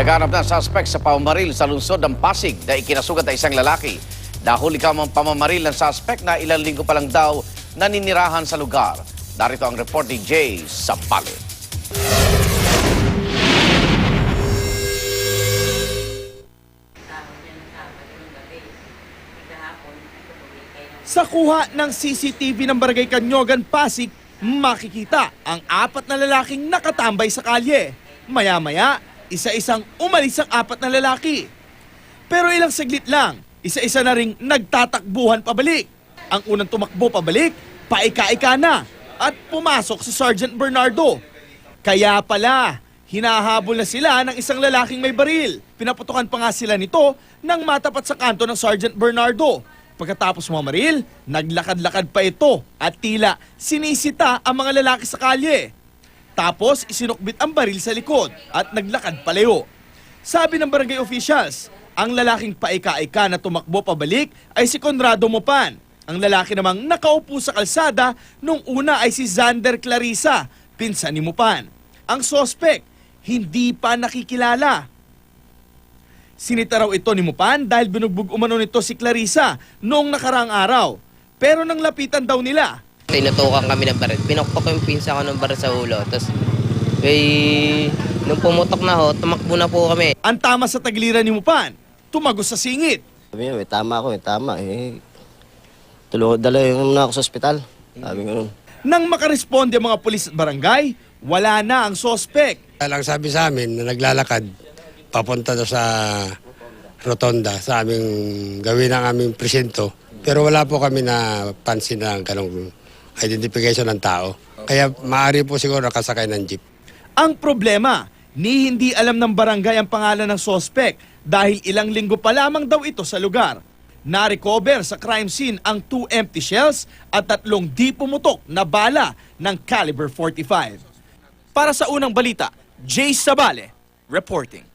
Hinaganap na suspect sa pamamaril sa lungsod ng Pasig na ikinasugat na isang lalaki. Dahil ikaw ang pamamaril ng suspect na ilang linggo pa lang daw naninirahan sa lugar. Narito ang report ni Jay Sampale. Sa kuha ng CCTV ng Barangay Kanyogan, Pasig, makikita ang 4 na lalaking nakatambay sa kalye. Maya-maya, isa-isang umalis ang 4 na lalaki. Pero ilang saglit lang, isa-isa na ring nagtatakbuhan pabalik. Ang unang tumakbo pabalik, paika-ika na at pumasok si Sergeant Bernardo. Kaya pala, hinahabol na sila ng isang lalaking may baril. Pinaputukan pa nga sila nito nang matapat sa kanto ng Sergeant Bernardo. Pagkatapos mamaril, naglakad-lakad pa ito at tila sinisita ang mga lalaki sa kalye. Tapos isinukbit ang baril sa likod at naglakad palayo. Sabi ng barangay officials, ang lalaking paika-ika na tumakbo pabalik ay si Conrado Mopan. Ang lalaki namang nakaupo sa kalsada nung una ay si Zander Clarissa, pinsan ni Mopan. Ang sospek, hindi pa nakikilala. Sinita raw ito ni Mopan dahil binugbog umano nito si Clarissa noong nakaraang araw. Pero nang lapitan daw nila, tinutukan kami ng baril. Pinukpok yung pinsa ko ng baril sa ulo. Tapos, nung pumutok na ho, tumakbo na po kami. ang tama sa tagliran ni Mopan, tumagos sa singit. Sabi niya, may tama ako, may tama. Dala yung na ako sa ospital. Sabi nga nun. Nang makaresponde ang mga pulis at barangay, wala na ang sospek. Lang sabi sa amin na naglalakad papunta do sa rotonda sa aming gawin ng aming presinto. Pero wala po kami na pansin na ganong identification ng tao. Kaya maaari po siguro nakasakay ng jeep. Ang problema, hindi alam ng barangay ang pangalan ng sospek dahil ilang linggo pa lamang daw ito sa lugar. Na-recover sa crime scene ang 2 empty shells at 3 di pumutok na bala ng caliber 45. Para sa unang balita, Jay Sabale, reporting.